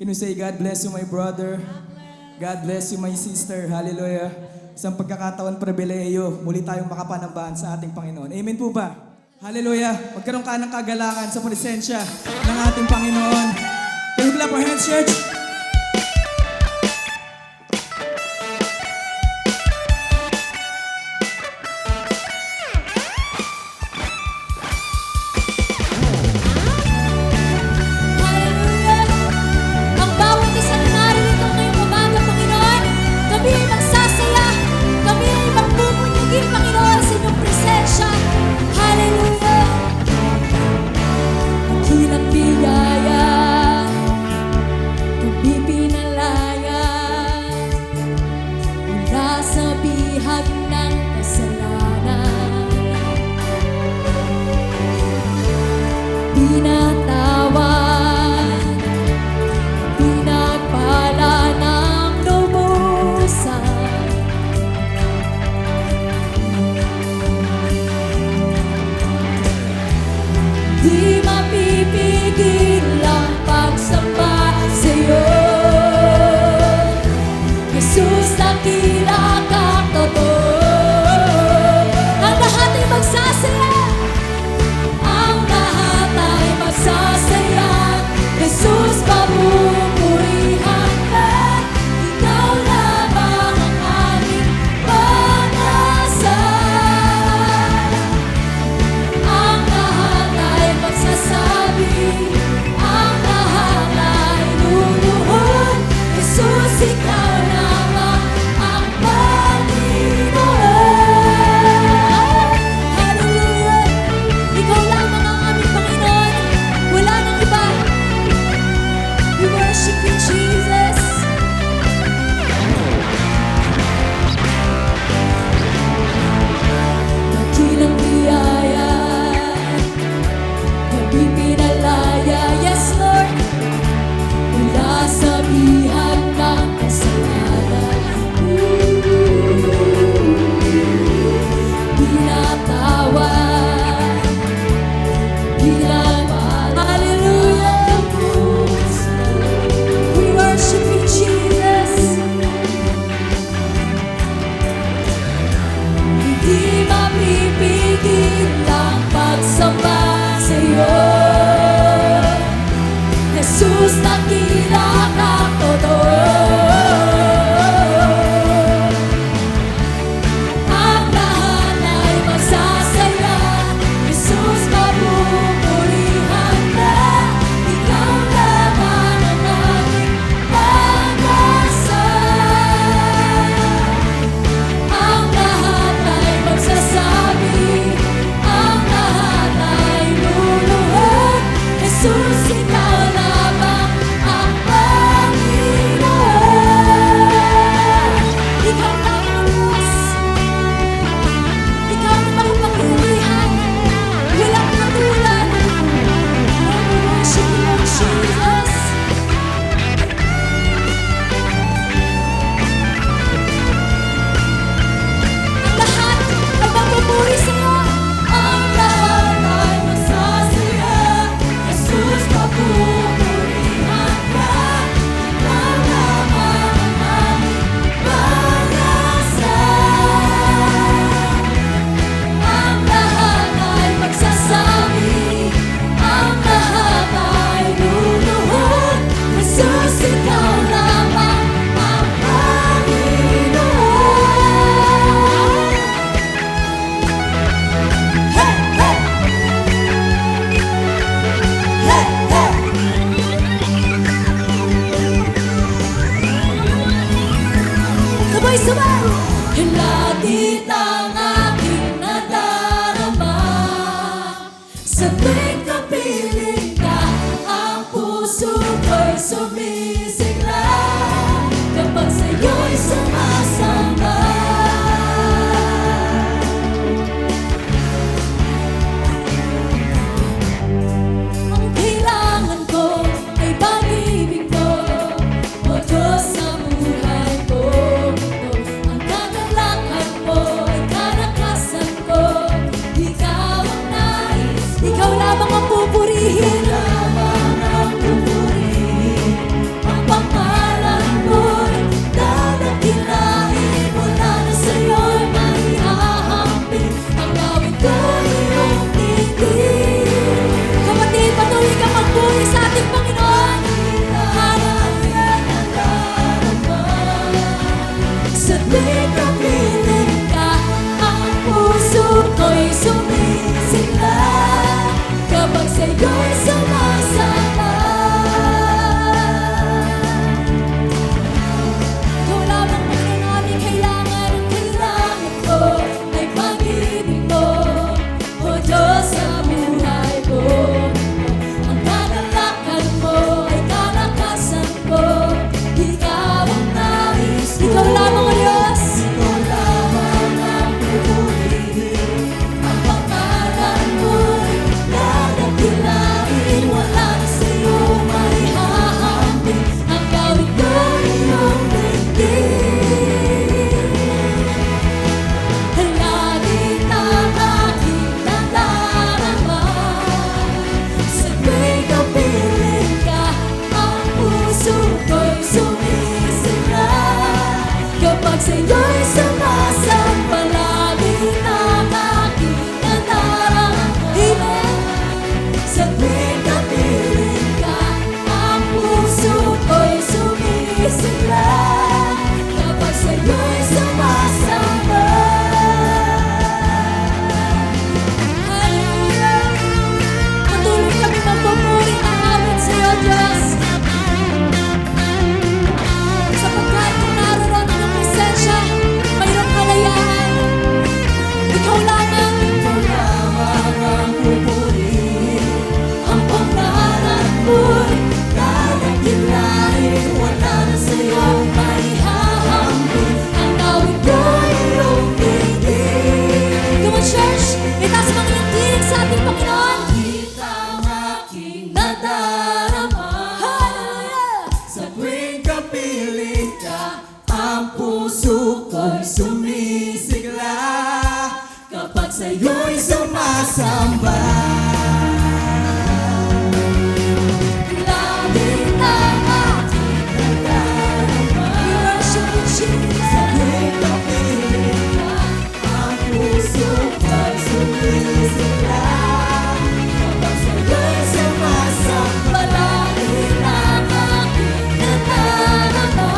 Can you say, God bless you, my brother? God bless you, my sister. Hallelujah. Isang pagkakataon pribileyo, muli tayong makapanambahan sa ating Panginoon. Amen po ba? Hallelujah. Magkaroon ka ng kagalakan sa presensya ng ating Panginoon. Can you clap our hands, church? Di mapipigil ang pagsamba sa'yo, Jesus, dakila kang totoo. Ang lahat ay magsasaya, ang lahat ay magsasaya. Jesus, papupurihan ka, ikaw lamang ang aming pag-asa. Ang lahat ay magsasabi, ang lahat ay luluhod, Jesus, ikaw lamang ang Panginoon. Hallelujah! Ikaw lamang ang aming Panginoon, wala nang iba. We worship you, Jesus. Dakilang biyaya, nabibinalaya, yes Lord, mula sa bihag ng kasalanan. Pinatawad, pinaman, hallelujah. We worship you, Jesus. Hindi mapipigil ang pagsamba sa'yo, Jesus, dakila kang totoo. Ang lahat ay magsasaya, Jesus, papupurihan ka, ikaw lamang ang aming pag-asa. Ang lahat ay magsasabi, ang lahat ay luluhod, Jesus, ikaw lamang ang Panginoon. Ikaw lamang, Diyos. Ikaw lamang ang mapupurihan, walang katulad. Oh, we worship you, Lord Jesus. Ang lahat ay mapupuri sa'yo. Ang lahat ay magsasaya, Jesus, papupurihan ka, ikaw lamang ang aming pag-asa. Ang lahat ay magsasabi, ang lahat ay luluhod, Jesus, ikaw lamang ang Panginoon. Hey, hey! Hey, hey! Sabay-sabay! Lagi ang aking nadarama, sa tuwing kapiling ka, ang puso ko'y sumisigla, kapag sa'yo'y sumasamba. Ang kailangan ko ay pag-ibig mo, o Diyos sa buhay ko. Ang kagalakan mo ay kalakasan ko, ikaw ang nais, ikaw lamang ang pupurihin. Ikaw lamang ang pupurihin, ang sa'yo'y sumasamba, lagi ng aking nadarama. Amen. Sa tuwing kapiling ka, ang puso ko'y sumisigla kapag sa'yo'y sumasamba. Hallelujah! Patuloy kami magpupuri ng awit sa'yo, Diyos. Sapagkat kung naroon ang iyong presensya, mayroong kalayaan. Ikaw lamang ang pupuri. Ang pangalan mo'y dadakilain. Wala na sa'yo maihahambing. Ang awit ko'y iyong tingin. Come on, church! Itaas mo ang iyong tinig sa ating Panginoon. Kita ang aking nadarama. Hallelujah! Sa tuwing kapiling ka, ang puso ko'y sumisigla kapag sa'yo'y sumasamba. Lagi ng aking nadarama. We worship you, Jesus. Sa tuwing kapiling ka, ang puso ko'y sumisigla kapag sa'yo'y sumasamba. Lagi ng aking nadarama.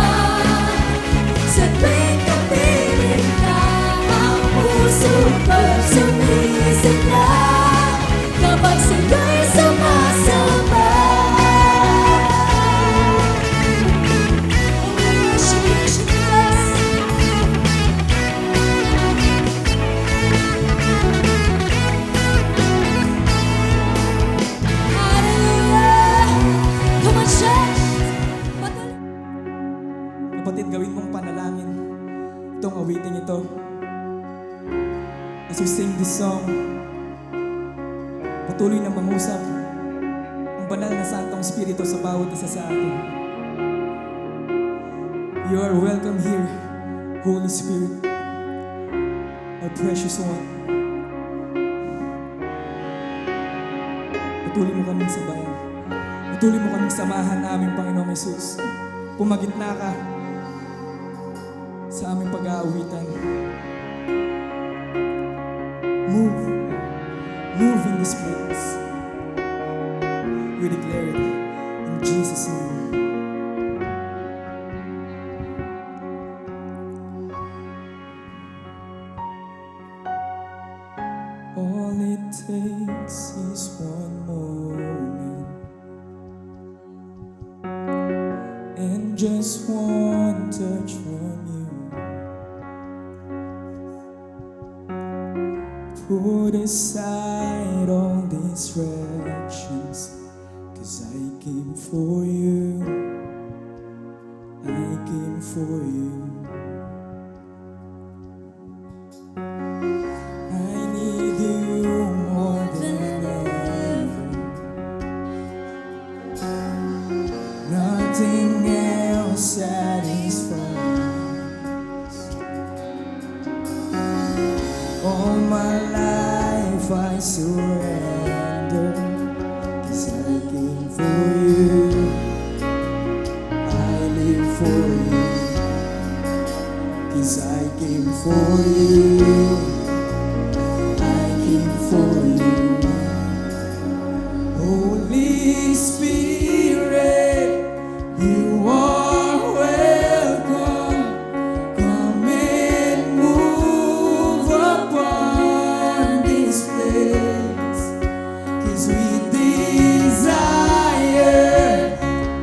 Sa tuwing kapiling ka, ang puso ko'y sumisigla kapag sa'yo'y sumasamba. We worship you, Jesus. Hallelujah! Come on, church! Patuloy. Kapatid, gawin mong panalangin itong awiting ito. As we sing this song, patuloy na mangusap ang banal na Santong Espiritu sa bawat isa sa atin. You are welcome here, Holy Spirit, our precious one. Patuloy mo kaming sabayan. Patuloy mo kaming samahan namin, Panginoong Yesus. Pumagitna ka sa aming pag-aawitan. Move in this place. We declare it in Jesus' name. All it takes is one moment and just one touch from you. Put aside all distractions, 'cause I came for you. I came for you. I need you more than ever. Nothing else satisfies. All my life I surrender, 'cause I came for you. I live for you, 'cause I came for you. I came for you. Holy Spirit, you are welcome. Come and move upon this place, 'cause we desire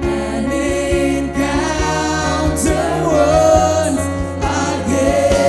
an encounter once again.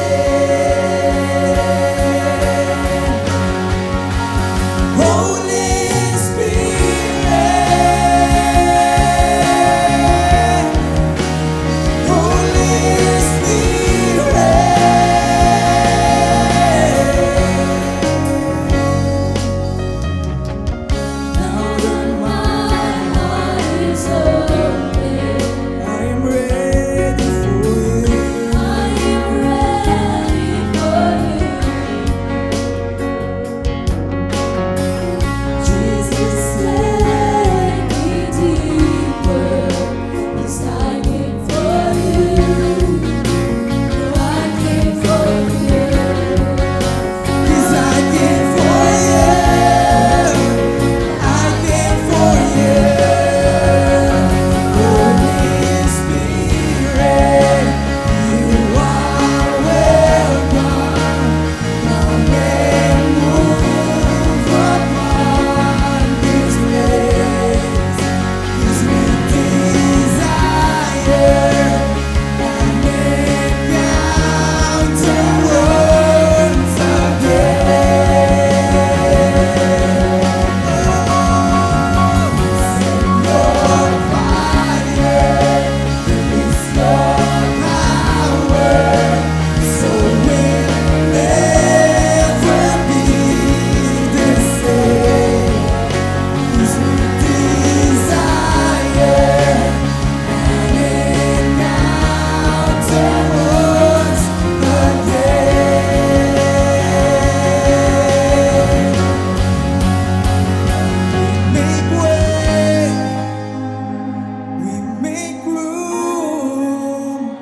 make room.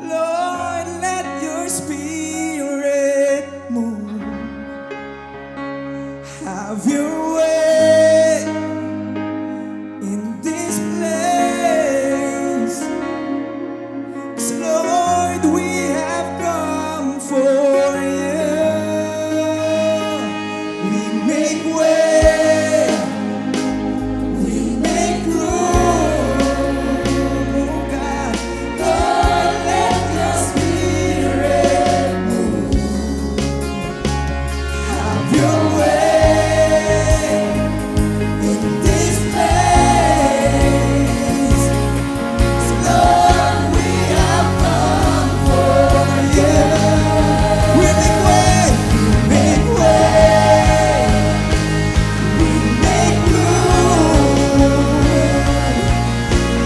Lord, let your spirit move. Have your way in this place. 'Cause Lord, we have come for you. We make way. We make room, oh God. Lord, let your spirit move. Have your way in this place. So Lord, we have come for you. We make way. Make way. We make room.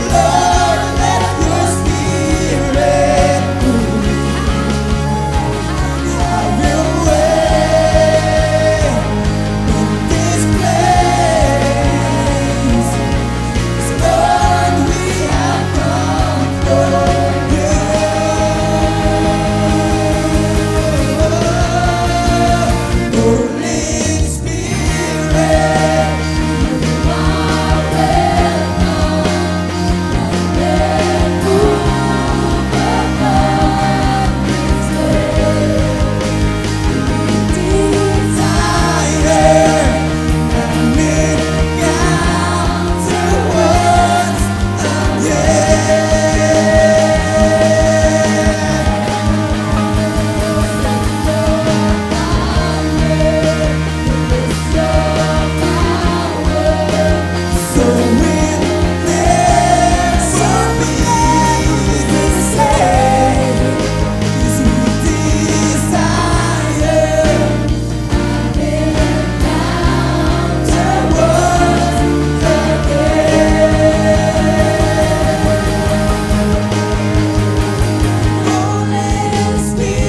Lord, let your spirit move. Have your way in this place. 'Cause Lord, we have come for you. Holy Spirit, you are desire and make towards so we'll never be the same. 'Cause we desire towards Holy Spirit,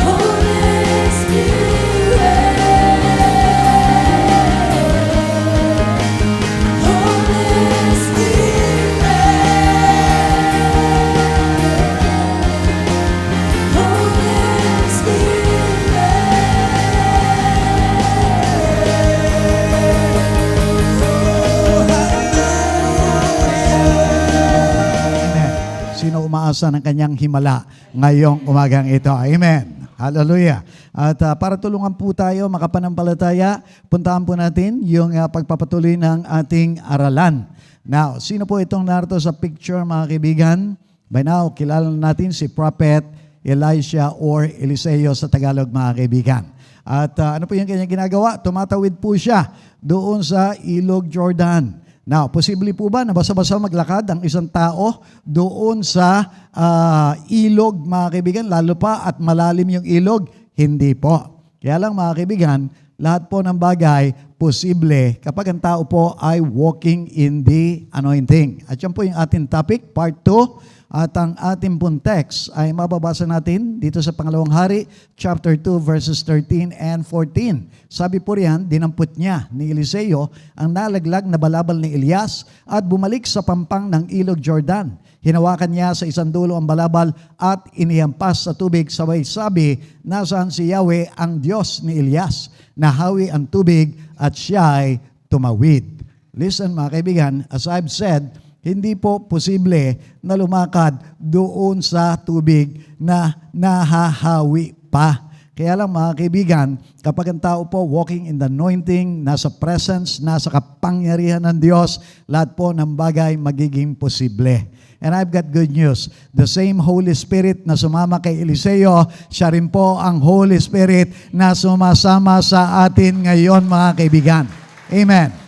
Holy Spirit, Holy Amen. Sino umaasa ng kanyang himala ngayong umagang ito? Amen. Hallelujah. At para tulungan po tayo makapanampalataya, puntahan po natin yung pagpapatuloy ng ating aralan. Now, sino po itong narito sa picture, mga kaibigan? By now, kilala natin si Prophet Elisha or Eliseo sa Tagalog, mga kaibigan. At ano po yung kanyang ginagawa? Tumatawid po siya doon sa Ilog Jordan. Now, posible po ba na basa-basa maglakad ang isang tao doon sa ilog, mga kaibigan, lalo pa at malalim yung ilog? Hindi po. Kaya lang, mga kaibigan, lahat po ng bagay posible kapag ang tao po ay walking in the anointing. At yan po yung ating topic, part 2. At ang ating pong text ay mababasa natin dito sa Pangalawang Hari, chapter 2, verses 13 and 14. Sabi po riyan, dinampot niya ni Eliseo ang nalaglag na balabal ni Elias at bumalik sa pampang ng ilog Jordan. Hinawakan niya sa isang dulo ang balabal at inihampas sa tubig. Sabay sabi, nasaan si Yahweh ang Diyos ni Elias? Nahawi ang tubig at siya'y tumawid. Listen, mga kaibigan, as I've said, hindi po posible na lumakad doon sa tubig na nahahawi pa. Kaya lang, mga kaibigan, kapag ang tao po walking in the anointing, nasa presence, nasa kapangyarihan ng Diyos, lahat po ng bagay magiging posible. And I've got good news. The same Holy Spirit na sumama kay Eliseo, siya rin po ang Holy Spirit na sumasama sa atin ngayon, mga kaibigan. Amen.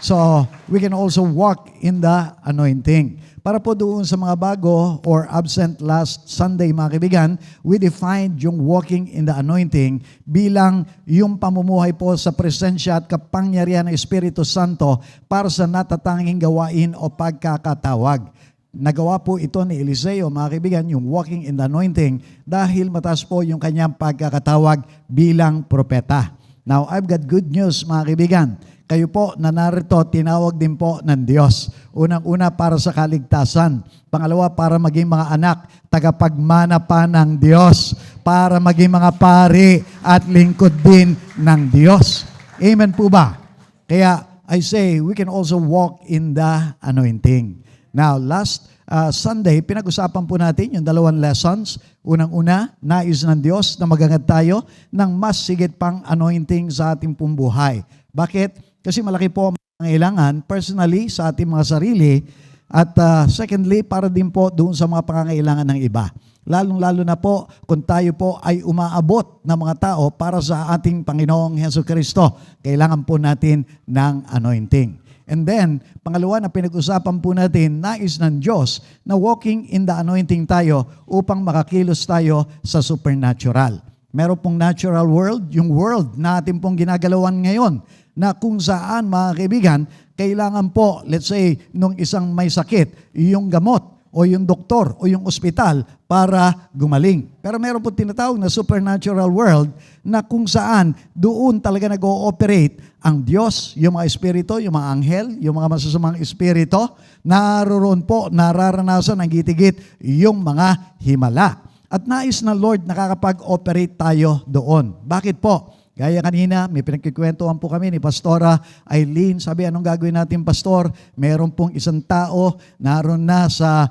So, we can also walk in the anointing. Para po doon sa mga bago or absent last Sunday, mga kaibigan, we defined yung walking in the anointing bilang yung pamumuhay po sa presensya at kapangyarihan ng Espiritu Santo para sa natatanging gawain o pagkakatawag. Nagawa po ito ni Eliseo, mga kaibigan, yung walking in the anointing dahil mataas po yung kanyang pagkakatawag bilang propeta. Now, I've got good news mga kaibigan. Kayo po na narito, tinawag din po ng Diyos. Unang-una para sa kaligtasan. Pangalawa, para maging mga anak, tagapagmana pa ng Diyos. Para maging mga pari at lingkod din ng Diyos. Amen po ba? Kaya I say, we can also walk in the anointing. Now, last Sunday, pinag-usapan po natin yung 2 lessons. Unang-una, nais ng Diyos na magangad tayo ng mas sigit pang anointing sa ating pong buhay. Bakit? Kasi malaki po ang pangangailangan personally sa ating mga sarili at secondly, para din po doon sa mga pangangailangan ng iba. Lalong-lalo na po kung tayo po ay umaabot ng mga tao para sa ating Panginoong Hesukristo. Kailangan po natin ng anointing. And then, pangalawa na pinag-usapan po natin, nais ng Diyos na walking in the anointing tayo upang makakilos tayo sa supernatural. Meron pong natural world, yung world na ating pong ginagalawan ngayon, na kung saan, mga kaibigan, kailangan po, let's say, nung isang may sakit, yung gamot o yung doktor o yung ospital para gumaling. Pero meron po tinatawag na supernatural world na kung saan doon talaga nag-ooperate ang Diyos, yung mga espiritu, yung mga anghel, yung mga masasamang espiritu, naroon po, nararanasan ng gitigit yung mga himala. At nais ng Lord nakakapag-operate tayo doon. Bakit po? Gaya kanina, may pinagkikwentuhan po kami ni Pastora Eileen. Sabi, anong gagawin natin, Pastor? Meron pong isang tao, naroon na sa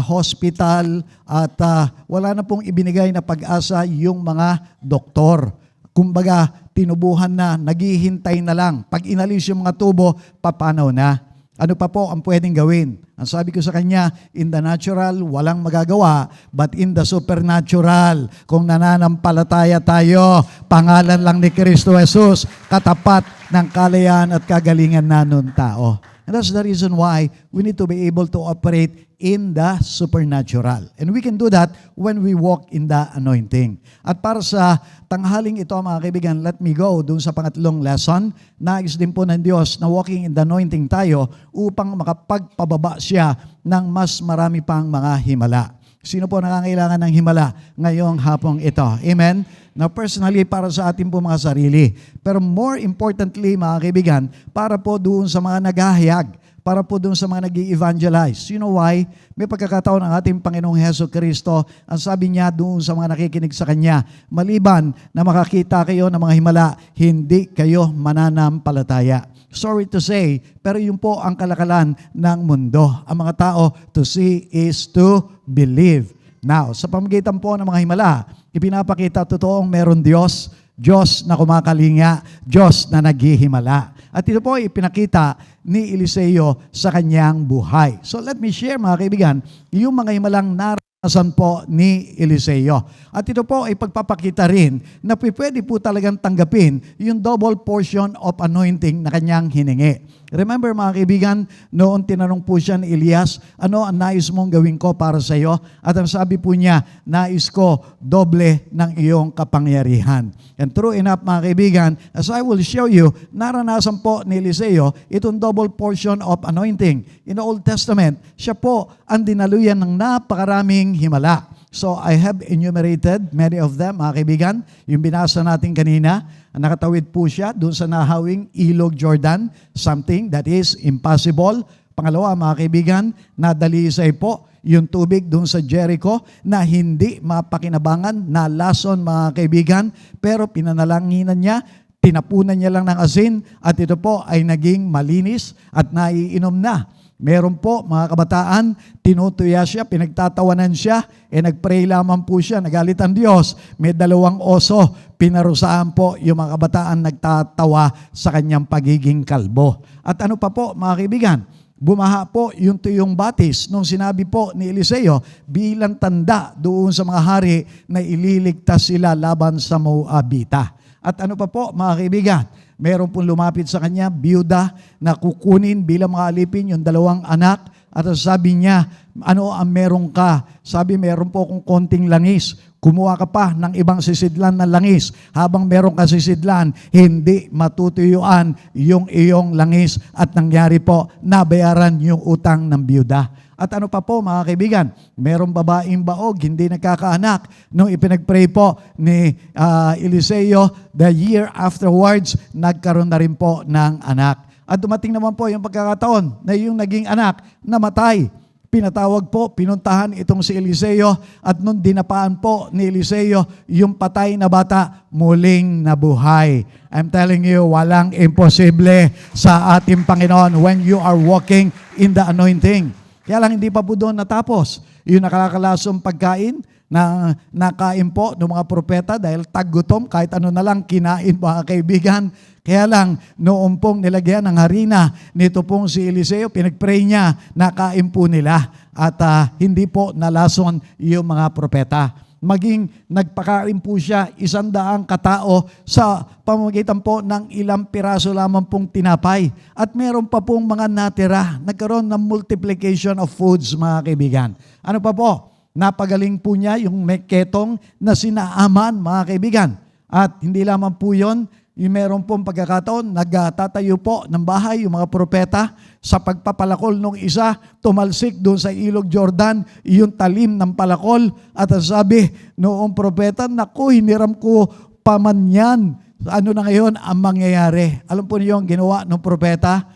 hospital at wala na pong ibinigay na pag-asa yung mga doktor. Kumbaga, tinubuhan na, naghihintay na lang. Pag inalis yung mga tubo, papanaw na. Ano pa po ang pwedeng gawin? Ang sabi ko sa kanya, in the natural, walang magagawa, but in the supernatural, kung nananampalataya tayo, pangalan lang ni Kristo Jesus, katapat ng kalayaan at kagalingan na nun tao. And that's the reason why we need to be able to operate in the supernatural. And we can do that when we walk in the anointing. At para sa tanghaling ito, mga kaibigan, let me go dun sa pangatlong lesson. Nais din po ng Diyos na walking in the anointing tayo upang makapagpababa siya ng mas marami pang mga himala. Sino po nangangailangan ng himala ngayong hapong ito? Amen? Now, personally, para sa ating po mga sarili. Pero more importantly, mga kaibigan, para po doon sa mga naghahayag, para po doon sa mga nag-i-evangelize. You know why? May pagkakataon ng ating Panginoong Hesukristo, ang sabi niya doon sa mga nakikinig sa Kanya, maliban na makakita kayo ng mga himala, hindi kayo mananampalataya. Sorry to say, pero yun po ang kalakalan ng mundo. Ang mga tao, to see is to believe. Now, sa pamamagitan po ng mga himala, ipinapakita totoong meron Diyos, Diyos na kumakalinga, Diyos na naghihimala. At ito po ipinakita ni Eliseo sa kanyang buhay. So let me share, mga kaibigan, yung mga himalang naranasan po ni Eliseo. At ito po ay pagpapakita rin na pwede po talagang tanggapin yung double portion of anointing na kanyang hiningi. Remember, mga kaibigan, noon tinanong po siya ni Elias, ano ang nais mong gawin ko para sa iyo? At ang sabi po niya, nais ko doble ng iyong kapangyarihan. And true enough, mga kaibigan, as I will show you, naranasan po ni Eliseo itong double portion of anointing. In the Old Testament, siya po ang dinaluyan ng napakaraming himala. So I have enumerated many of them, mga kaibigan. Yung binasa natin kanina, nakatawid po siya doon sa nahawing Ilog Jordan, something that is impossible. Pangalawa, mga kaibigan, nadalisay po yung tubig doon sa Jericho na hindi mapakinabangan, na lason, mga kaibigan, pero pinanalanginan niya, tinapunan niya lang ng asin at ito po ay naging malinis at naiinom na. Meron po, mga kabataan, tinutuya siya, pinagtatawanan siya, nagpray lamang po siya, nagalit ang Diyos. May 2 oso, pinarusahan po yung mga kabataan nagtatawa sa kanyang pagiging kalbo. At ano pa po, mga kaibigan, bumaha po yung tuyong batis nung sinabi po ni Eliseo bilang tanda doon sa mga hari na ililigtas sila laban sa Moabita. At ano pa po, mga kaibigan, meron pong lumapit sa kanya, biyuda, na kukunin bilang mga alipin yung 2 anak. At sabi niya, ano ang meron ka? Sabi, meron po akong konting langis. kumuha ka pa ng ibang sisidlan na langis. Habang meron ka sisidlan, hindi matutuyuan yung iyong langis at nangyari po, nabayaran yung utang ng biyuda. At ano pa po mga kaibigan, merong babaeng baog, hindi nagkakaanak. Nung ipinagpray po ni Eliseo, the year afterwards, nagkaroon na rin po ng anak. At dumating naman po yung pagkakataon na yung naging anak namatay. Pinatawag po, pinuntahan itong si Eliseo at nung dinapaan po ni Eliseo, yung patay na bata muling nabuhay. I'm telling you, walang imposible sa ating Panginoon when you are walking in the anointing. Kaya lang hindi pa po doon natapos. Yung nakakalasong pagkain na nakain po ng mga propeta dahil taggutom, kahit ano na lang kinain mga kaibigan. Kaya lang, noong pong nilagyan ng harina, nito pong si Eliseo, pinagpray niya, nakain po nila. At hindi po nalason yung mga propeta. Maging nagpakain po siya 100 katao sa pamamagitan po ng ilang piraso lamang pong tinapay. At meron pa pong mga natira. Nagkaroon ng multiplication of foods, mga kaibigan. Ano pa po? Napagaling po niya yung meketong na sinaaman, mga kaibigan. At hindi lamang po yun, yung meron pong pagkakataon, nagtatayo po ng bahay yung mga propeta sa pagpapalakol nung isa, tumalsik doon sa ilog Jordan, yung talim ng palakol. At ang sabi noong propeta, naku, hiniram ko pa man yan. Ano na ngayon ang mangyayari? Alam po niyo yung ginawa ng propeta?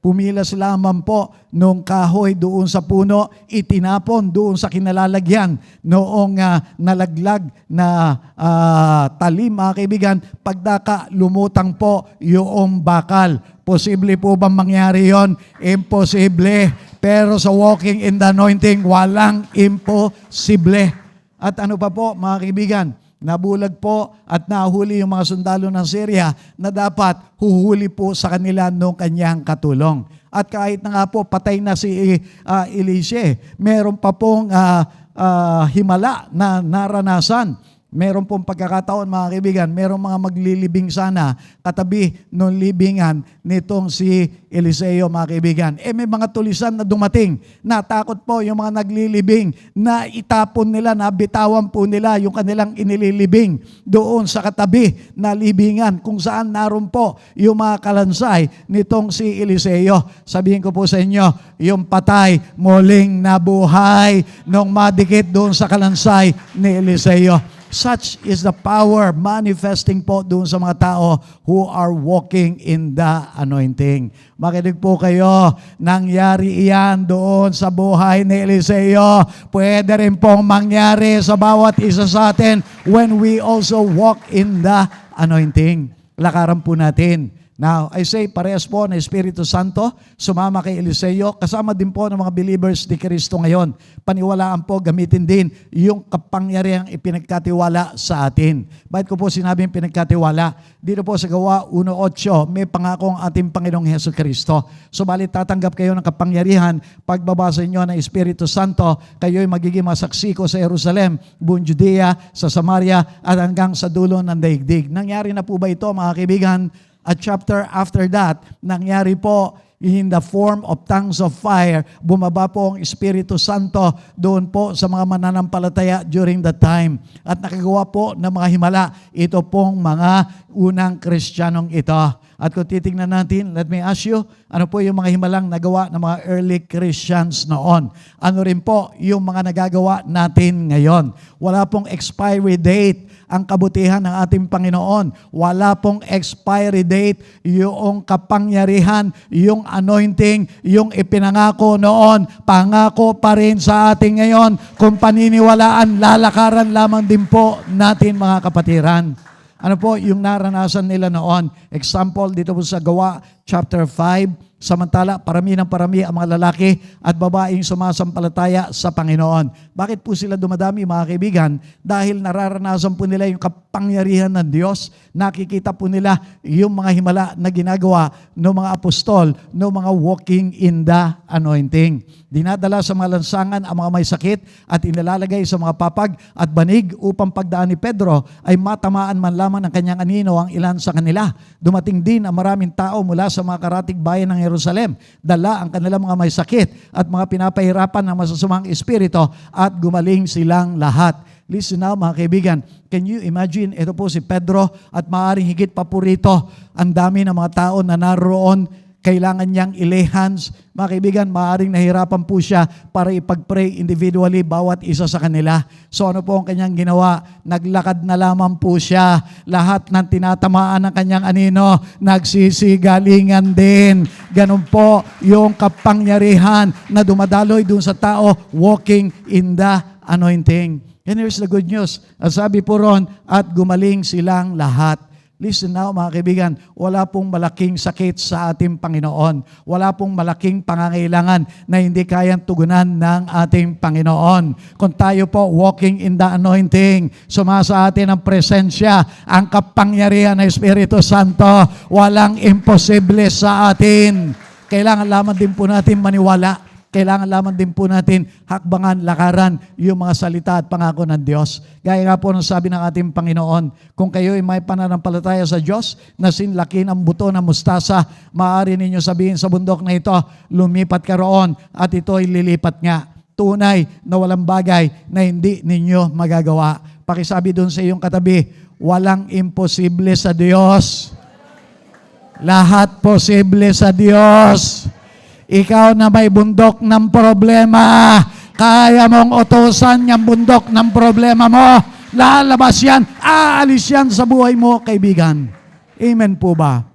Pumilas lamang po nung kahoy doon sa puno, itinapon doon sa kinalalagyan noong nalaglag na talim, mga kaibigan, pagdaka lumutang po yung bakal. Posible po bang mangyari yon? Imposible. Pero sa walking in the anointing, walang imposible. At ano pa po, mga kaibigan, nabulag po at nahuli yung mga sundalo ng Syria na dapat huhuli po sa kanila nung kanyang katulong. At kahit na nga po patay na si Elisha, meron pa pong himala na naranasan. Meron pong pagkakataon, mga kaibigan, meron mga maglilibing sana katabi nung libingan nitong si Eliseo, mga kaibigan. May mga tulisan na dumating. Natakot po yung mga naglilibing na itapon nila, na bitawan po nila yung kanilang inililibing doon sa katabi na libingan kung saan naroon po yung mga kalansay nitong si Eliseo. Sabihin ko po sa inyo, yung patay muling nabuhay nung madikit doon sa kalansay ni Eliseo. Such is the power manifesting po doon sa mga tao who are walking in the anointing. Makinig po kayo, nangyari iyan doon sa buhay ni Eliseo. Pwede rin pong mangyari sa bawat isa sa atin when we also walk in the anointing. Lakaran po natin. Now, I say, parehas po na Espiritu Santo, sumama kay Eliseo, kasama din po ng mga believers ni Kristo ngayon. Paniwalaan po, gamitin din yung kapangyarihang ipinagkatiwala sa atin. Bakit ko po sinabing pinagkatiwala? Dito po sa Gawa 1:8, may pangako ang ating Panginoong Hesus Kristo. Subalit tatanggap kayo ng kapangyarihan, pagbabasa inyo ng Espiritu Santo, kayo'y magiging masaksi ko sa Jerusalem, buong Judea, sa Samaria, at hanggang sa dulo ng daigdig. Nangyari na po ba ito, mga kaibigan? At chapter after that, nangyari po in the form of tongues of fire, bumaba po ang Espiritu Santo doon po sa mga mananampalataya during that time. At nakagawa po ng mga himala, ito pong mga unang Kristiyanong ito. At kung titingnan natin, let me ask you, ano po yung mga himalang nagawa ng mga early Christians noon? Ano rin po yung mga nagagawa natin ngayon? Wala pong expiry date ang kabutihan ng ating Panginoon. Wala pong expiry date yung kapangyarihan, yung anointing, yung ipinangako noon, pangako pa rin sa ating ngayon. Kung paniniwalaan, lalakaran lamang din po natin, mga kapatiran. Ano po yung naranasan nila noon? Example, dito po sa Gawa, chapter 5, samantala, parami ng parami ang mga lalaki at babaeng sumasampalataya sa Panginoon. Bakit po sila dumadami, mga kaibigan? Dahil nararanasan po nila yung kapangyarihan ng Diyos. Nakikita po nila yung mga himala na ginagawa ng mga apostol, ng mga walking in the anointing. Dinadala sa mga lansangan ang mga may sakit at inilalagay sa mga papag at banig upang pagdaan ni Pedro ay matamaan man lamang ng kanyang anino ang ilan sa kanila. Dumating din ang maraming tao mula sa mga karatig bayan ng Jerusalem. Dala ang kanilang mga may sakit at mga pinapahirapan ng masasamang espiritu at gumaling silang lahat. Listen now mga kaibigan, can you imagine, ito po si Pedro at maaaring higit pa po rito, ang dami ng mga tao na naroon, kailangan niyang i-lay hands. Mga kaibigan, maaaring nahirapan po siya para ipag-pray individually bawat isa sa kanila. So ano po ang kanyang ginawa? Naglakad na lamang po siya. Lahat ng tinatamaan ng kanyang anino, nagsisigalingan din. Ganun po yung kapangyarihan na dumadaloy dun sa tao walking in the anointing. And here's the good news. Ang sabi po ron, at gumaling silang lahat. Listen now mga kaibigan, wala pong malaking sakit sa ating Panginoon. Wala pong malaking pangangailangan na hindi kayang tugunan ng ating Panginoon. Kung tayo po walking in the anointing, sumasa atin ang presensya, ang kapangyarihan ng Espiritu Santo, walang imposible sa atin. Kailangan lamang din po natin maniwala. Kailangan lamang din po natin hakbangan, lakaran yung mga salita at pangako ng Diyos. Gaya nga po ng sabi ng ating Panginoon, kung kayo ay may pananampalataya sa Diyos na sinlakin ang buto ng mustasa, maaari ninyo sabihin sa bundok na ito, lumipat ka roon at ito ay lilipat nga. Tunay na walang bagay na hindi ninyo magagawa. Pakisabi doon sa iyong katabi, walang imposible sa Diyos. Lahat posible sa Diyos. Ikaw na may bundok ng problema, kaya mong utusan yung bundok ng problema mo, lalabas yan, aalis yan sa buhay mo, kaibigan. Amen po ba?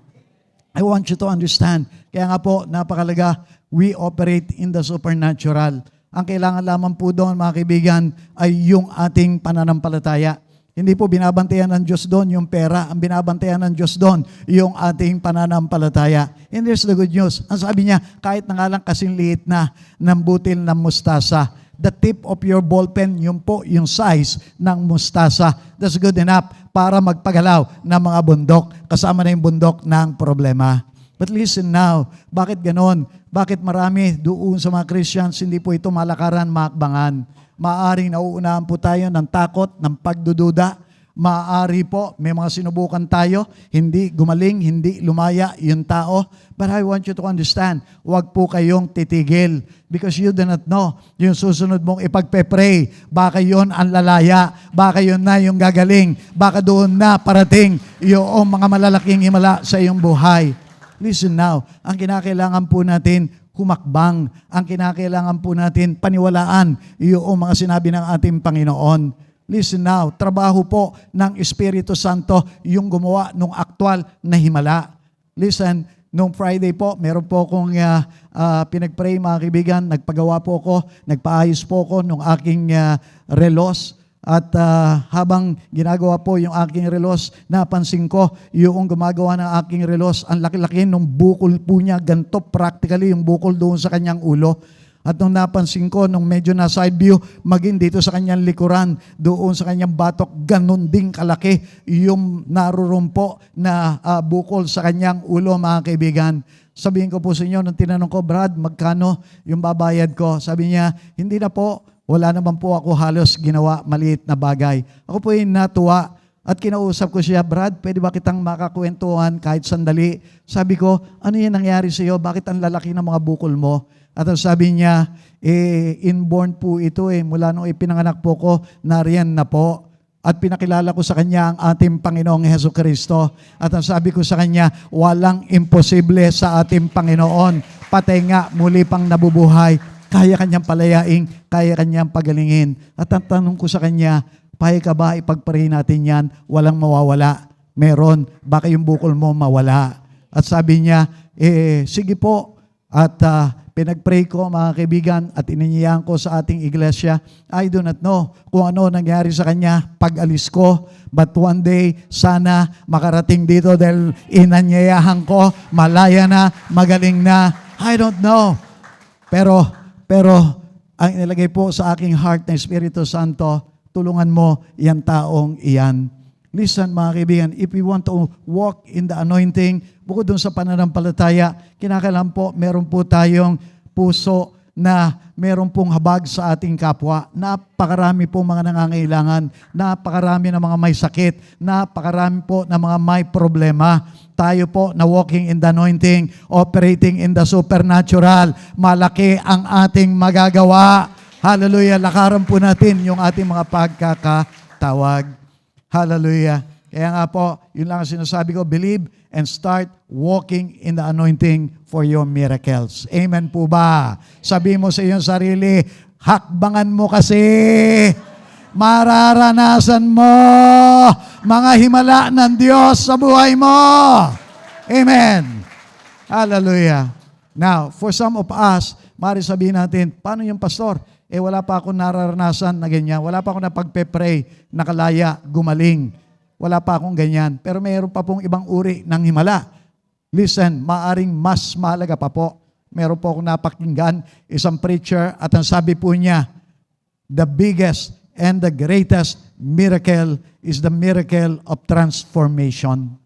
I want you to understand. Kaya nga po, napakalaga, we operate in the supernatural. Ang kailangan lamang po doon, mga kaibigan, ay yung ating pananampalataya. Hindi po binabantayan ng Diyos doon yung pera. Ang binabantayan ng Diyos doon yung ating pananampalataya. And there's the good news. Ang sabi niya, kahit na nga lang kasing liit na ng butil ng mustasa, the tip of your ballpen, yun po yung size ng mustasa. That's good enough para magpagalaw ng mga bundok. Kasama na yung bundok ng problema. But listen now, bakit ganon? Bakit marami doon sa mga Christians, hindi po ito malakaran, maakbangan? Maaring nauunahan po tayo ng takot, ng pagdududa. Maaari po, may mga sinubukan tayo, hindi gumaling, hindi lumaya yung tao. But I want you to understand, huwag po kayong titigil because you do not know. Yung susunod mong ipagpe-pray, baka yun ang lalaya, baka yun na yung gagaling, baka doon na parating yung mga malalaking himala sa iyong buhay. Listen now, ang kinakailangan po natin, humakbang. Ang kinakailangan po natin, paniwalaan yung mga sinabi ng ating Panginoon. Listen now, trabaho po ng Espiritu Santo yung gumawa ng aktual na himala. Listen, nung Friday po, meron po akong pinag-pray mga kaibigan, nagpagawa po ako, nagpaayos po ako ng aking relos. At habang ginagawa po yung aking relos, napansin ko yung gumagawa ng aking relos, ang laki-laki ng bukol po niya, ganito practically yung bukol doon sa kanyang ulo. At nung napansin ko, nung medyo na side view, maging dito sa kanyang likuran, doon sa kanyang batok, ganun ding kalaki yung narurumpo na bukol sa kanyang ulo, mga kaibigan. Sabihin ko po sa inyo, nung tinanong ko, Brad, magkano yung babayad ko? Sabi niya, hindi na po. Wala naman po ako halos ginawa maliit na bagay. Ako po yung natuwa at kinausap ko siya, Brad, pwede ba kitang makakwentuhan kahit sandali? Sabi ko, ano yung nangyari sa iyo? Bakit ang lalaki ng mga bukol mo? At ang sabi niya, inborn po ito mula nung ipinanganak po ko, nariyan na po. At pinakilala ko sa kanya ang ating Panginoong Hesukristo. At ang sabi ko sa kanya, walang imposible sa ating Panginoon. Patay nga, muli pang nabubuhay. Kaya kanyang palayaing, kaya kanyang pagalingin. At ang tanong ko sa kanya, pahay ka ba ipagpray natin yan? Walang mawawala. Meron, baka yung bukol mo mawala. At sabi niya, sige po. At pinagpray ko mga kaibigan at ininiyaan ko sa ating iglesia. I do not know kung ano nangyari sa kanya pag-alis ko. But one day, sana makarating dito dahil inanyayahan ko, malaya na, magaling na. I don't know. Pero ang inilagay po sa aking heart ng Espiritu Santo, tulungan mo yan taong iyan. Listen mga kaibigan, if we want to walk in the anointing, bukod dun sa pananampalataya, kinakailangan po, meron po tayong puso na meron pong habag sa ating kapwa. Napakarami po mga nangangailangan, napakarami ng mga may sakit, napakarami po ng mga may problema. Tayo po na walking in the anointing, operating in the supernatural, malaki ang ating magagawa. Hallelujah. Lakaran po natin yung ating mga pagkakatawag. Hallelujah. Kaya nga po, yun lang ang sinasabi ko, believe and start walking in the anointing for your miracles. Amen po ba? Sabi mo sa iyong sarili, hakbangan mo kasi. Mararanasan mo mga himala ng Diyos sa buhay mo. Amen. Hallelujah. Now, for some of us, maaari sabihin natin, paano yung pastor? Wala pa akong nararanasan na ganyan. Wala pa akong napagpe-pray, nakalaya, gumaling. Wala pa akong ganyan. Pero mayroon pa pong ibang uri ng himala. Listen, maaring mas mahalaga pa po. Meron po akong napakinggan, isang preacher, at ang sabi po niya, the biggest and the greatest miracle is the miracle of transformation.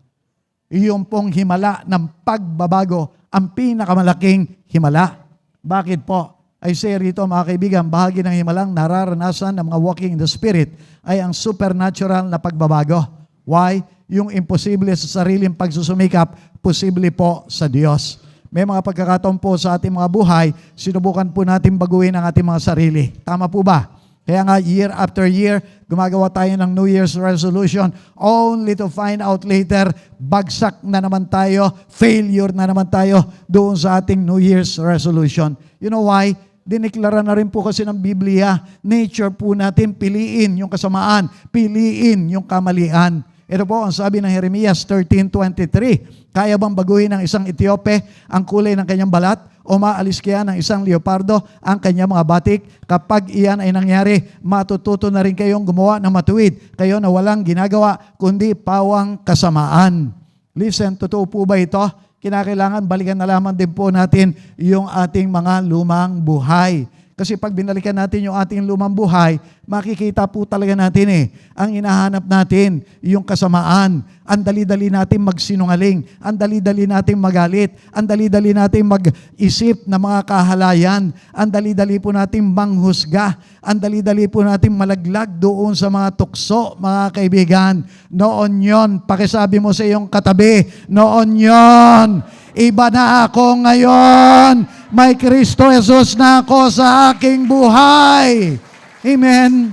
Iyon pong himala ng pagbabago, ang pinakamalaking himala. Bakit po? Ay say rito mga kaibigan, bahagi ng himalang nararanasan ng mga walking in the Spirit ay ang supernatural na pagbabago. Why? Yung imposible sa sariling pagsusumikap, posible po sa Diyos. May mga pagkakataon po sa ating mga buhay, sinubukan po natin baguhin ang ating mga sarili. Tama po ba? Kaya nga, year after year, gumagawa tayo ng New Year's resolution only to find out later, bagsak na naman tayo, failure na naman tayo doon sa ating New Year's resolution. You know why? Dineklara na rin po kasi ng Biblia, nature po natin, piliin yung kasamaan, piliin yung kamalian. Ito po ang sabi ng Jeremias 13:23, kaya bang baguhin ng isang Etiope ang kulay ng kanyang balat? O maalis kaya ng isang leopardo ang kanyang mga batik? Kapag iyan ay nangyari, matututo na rin kayong gumawa ng matuwid. Kayo na walang ginagawa, kundi pawang kasamaan. Listen, totoo po ba ito? Kinakailangan balikan na lamang din po natin yung ating mga lumang buhay. Kasi pag binalikan natin yung ating lumang buhay, makikita po talaga natin ang hinahanap natin, yung kasamaan. Ang dali-dali natin magsinungaling, ang dali-dali natin magalit, ang dali-dali natin mag-isip ng mga kahalayan, ang dali-dali po natin manghusga, ang dali-dali po natin malaglag doon sa mga tukso, mga kaibigan. Noon yon, pakisabi mo sa iyong katabi, noon yon. Iba na ako ngayon. May Kristo Jesus na ako sa aking buhay. Amen.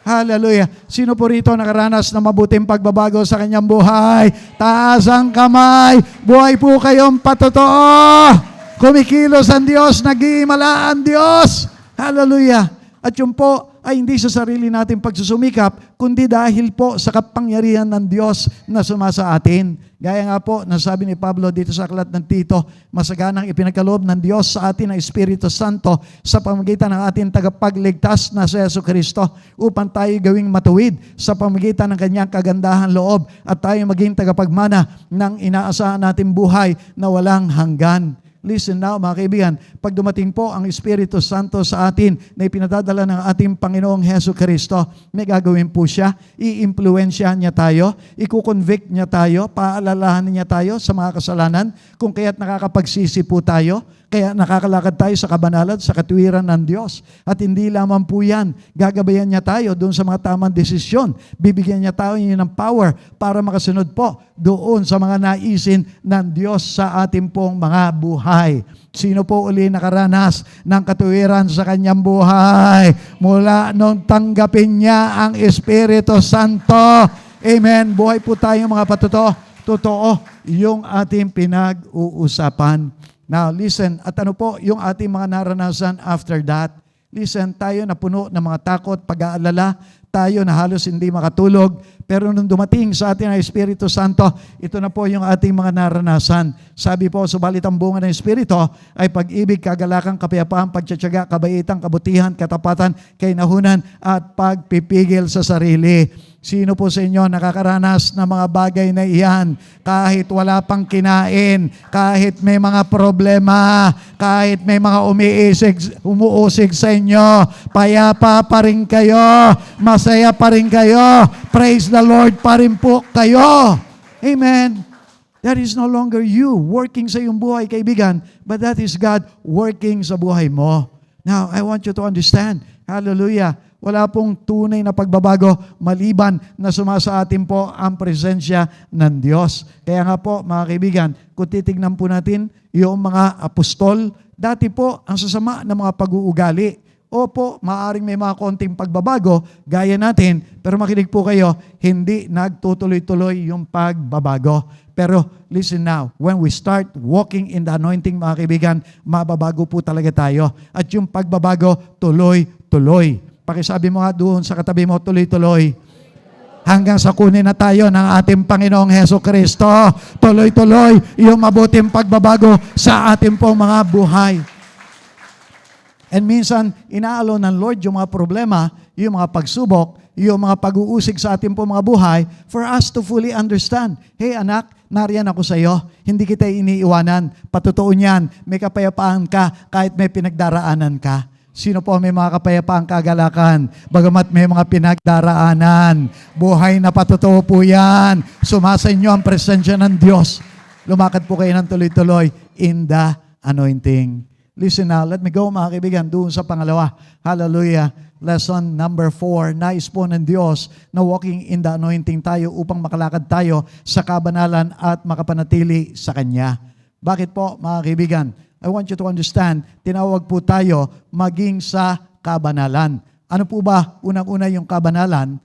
Hallelujah. Sino po rito nakaranas ng mabuting pagbabago sa kanyang buhay? Taas ang kamay. Buhay po kayong patotoo. Kumikilos ang Diyos, nag-iimala ang Diyos. Hallelujah. At yun po ay hindi sa sarili natin pagsusumikap, kundi dahil po sa kapangyarihan ng Diyos na sumasa atin. Gaya nga po, nasabi ni Pablo dito sa aklat ng Tito, masaganang ipinagkaloob ng Diyos sa atin ang Espiritu Santo sa pamamagitan ng ating tagapagligtas na si Jesucristo upang tayo gawing matuwid sa pamamagitan ng kanyang kagandahan loob at tayo maging tagapagmana ng inaasahan nating buhay na walang hanggan. Listen now mga kaibigan, pag dumating po ang Espiritu Santo sa atin na ipinadadala ng ating Panginoong Heso Kristo, may gagawin po siya, i-impluensyahan niya tayo, i-convict niya tayo, paalalahanin niya tayo sa mga kasalanan, kung kaya't nakakapagsisi po tayo, kaya nakakalakad tayo sa kabanalan, sa katuwiran ng Diyos. At hindi lamang po yan, gagabayan niya tayo doon sa mga tamang desisyon. Bibigyan niya tayo ng power para makasunod po doon sa mga naisin ng Diyos sa ating pong mga buhay. Sino po uli nakaranas ng katuwiran sa kanyang buhay mula nung tanggapin niya ang Espiritu Santo? Amen. Buhay po tayo mga patotoo. Totoo yung ating pinag-uusapan. Now, listen, at ano po yung ating mga naranasan after that? Listen, tayo na puno ng mga takot, pag-aalala, tayo na halos hindi makatulog, pero nung dumating sa atin ang Espiritu Santo, ito na po yung ating mga naranasan. Sabi po, subalit ang bunga ng Espiritu ay pag-ibig, kagalakan, kapayapaan, pagtsatsaga, kabaitan, kabutihan, katapatan, kainahunan, at pagpipigil sa sarili. Sino po sa inyo nakakaranas ng mga bagay na iyan? Kahit wala pang kinain, kahit may mga problema, kahit may mga umuusig sa inyo, payapa pa rin kayo, masaya pa rin kayo, praise the Lord pa rin po kayo. Amen. That is no longer you working sa iyong buhay, kaibigan, but that is God working sa buhay mo. Now, I want you to understand, hallelujah, wala pong tunay na pagbabago maliban na sumasa atin po ang presensya ng Diyos. Kaya nga po, mga kaibigan, kung titignan po natin yung mga apostol, dati po ang sasama ng mga pag-uugali. Opo, maaaring may mga konting pagbabago, gaya natin, pero makinig po kayo, hindi nagtutuloy-tuloy yung pagbabago. Pero listen now, when we start walking in the anointing, mga kaibigan, mababago po talaga tayo. At yung pagbabago, tuloy-tuloy. Pakisabi mo nga doon sa katabi mo, tuloy-tuloy. Hanggang sa kunin na tayo ng ating Panginoong Heso Kristo. Tuloy-tuloy yung mabuting pagbabago sa ating pong mga buhay. And minsan, inaalo ng Lord yung mga problema, yung mga pagsubok, yung mga pag-uusig sa ating po mga buhay for us to fully understand. Hey anak, nariyan ako sa iyo. Hindi kita iniiwanan. Patotoo niyan, may kapayapaan ka kahit may pinagdaraanan ka. Sino po may mga kapayapaang kagalakan? Bagamat may mga pinagdaraanan. Buhay na patotoo po yan. Sumasa inyo ang presensya ng Diyos. Lumakad po kayo ng tuloy-tuloy in the anointing. Listen now, let me go mga kaibigan doon sa pangalawa. Hallelujah. Lesson number 4. Nais po ng Diyos na walking in the anointing tayo upang makalakad tayo sa kabanalan at makapanatili sa Kanya. Bakit po mga kaibigan? I want you to understand, tinawag po tayo maging sa kabanalan. Ano po ba unang-una yung kabanalan?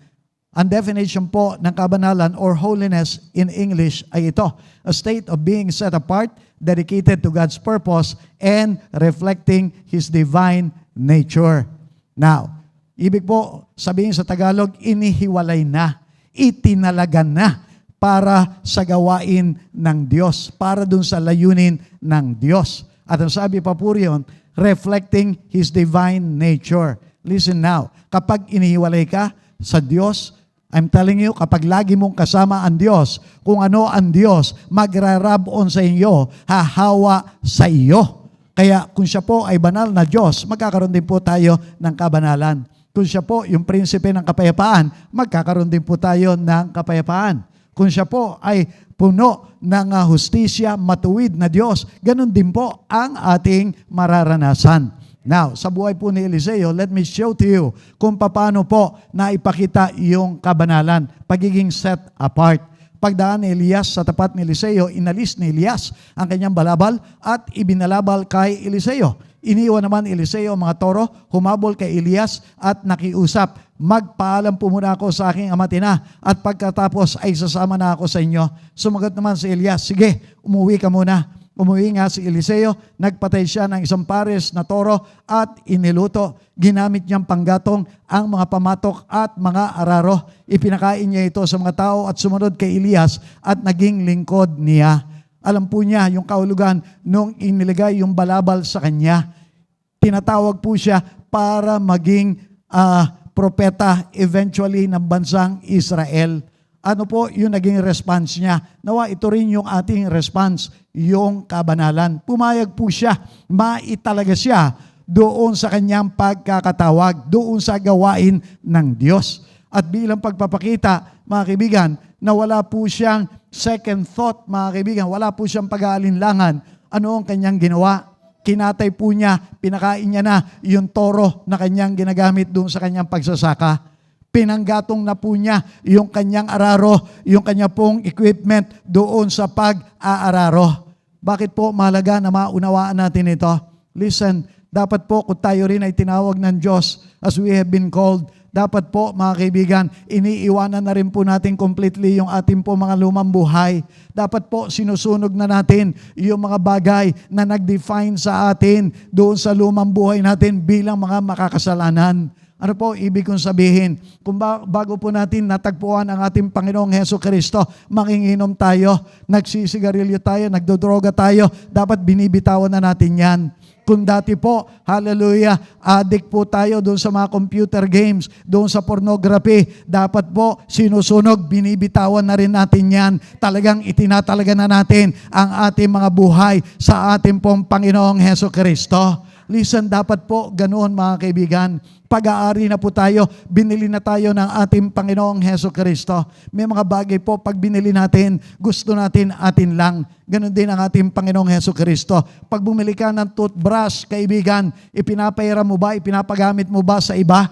Ang definition po ng kabanalan or holiness in English ay ito, a state of being set apart, dedicated to God's purpose, and reflecting His divine nature. Now, ibig po sabihin sa Tagalog, inihiwalay na, itinalagan na para sa gawain ng Diyos, para dun sa layunin ng Diyos. At ang sabi pa po riyon, reflecting His divine nature. Listen now, kapag inihiwalay ka sa Diyos, I'm telling you, kapag lagi mong kasama ang Diyos, kung ano ang Diyos, magrarab-on sa inyo, hahawa sa iyo. Kaya kung siya po ay banal na Diyos, magkakaroon din po tayo ng kabanalan. Kung siya po yung prinsipe ng kapayapaan, magkakaroon din po tayo ng kapayapaan. Kung siya po ay puno ng hustisya, matuwid na Diyos, ganun din po ang ating mararanasan. Now, sa buhay po ni Eliseo, let me show to you kung paano po naipakita yung kabanalan, pagiging set apart. Pagdaan ni Elias sa tapat ni Eliseo, inalis ni Elias ang kanyang balabal at ibinalabal kay Eliseo. Iniwan naman ni Eliseo ang mga toro, humabol kay Elias at nakiusap, magpaalam po muna ako sa aking amatina at pagkatapos ay sasama na ako sa inyo. Sumagot naman si Elias, sige, umuwi ka muna. Umuwi nga si Eliseo, nagpatay siya ng isang pares na toro at iniluto. Ginamit niyang panggatong ang mga pamatok at mga araro. Ipinakain niya ito sa mga tao at sumunod kay Elias at naging lingkod niya. Alam po niya yung kahulugan nung inilagay yung balabal sa kanya. Tinatawag po siya para maging propeta eventually ng bansang Israel. Ano po yung naging response niya? Nawa ito rin yung ating response, yung kabanalan. Pumayag po siya, maitalaga siya doon sa kanyang pagkakatawag, doon sa gawain ng Diyos. At bilang pagpapakita, mga kaibigan, na wala po siyang second thought, mga kaibigan, wala po siyang pag-aalinlangan. Ano ang kanyang ginawa? Kinatay po niya, pinakain niya na yung toro na kanyang ginagamit doon sa kanyang pagsasaka. Pinanggatong na po niya yung kanyang araro, yung kanyang pong equipment doon sa pag-aararo. Bakit po mahalaga na maunawaan natin ito? Listen, dapat po kung tayo rin ay tinawag ng Diyos as we have been called, dapat po mga kaibigan, iniiwanan na rin po natin completely yung ating po mga lumang buhay. Dapat po sinusunog na natin yung mga bagay na nag-define sa atin doon sa lumang buhay natin bilang mga makakasalanan. Ano po ibig kong sabihin? Kung bago po natin natagpuan ang ating Panginoong Heso Kristo, manginginom tayo, nagsisigarilyo tayo, nagdodroga tayo, dapat binibitawan na natin yan. Kung dati po, hallelujah, addict po tayo doon sa mga computer games, doon sa pornography, dapat po sinusunog, binibitawan na rin natin yan. Talagang itinatalaga na natin ang ating mga buhay sa ating pong Panginoong Heso Kristo. Listen, dapat po ganoon mga kaibigan. Pag-aari na po tayo, binili na tayo ng ating Panginoong Heso Kristo. May mga bagay po, pag binili natin, gusto natin atin lang. Ganon din ang ating Panginoong Heso Kristo. Pag bumili ka ng toothbrush, kaibigan, ipinapairam mo ba, ipinapagamit mo ba sa iba?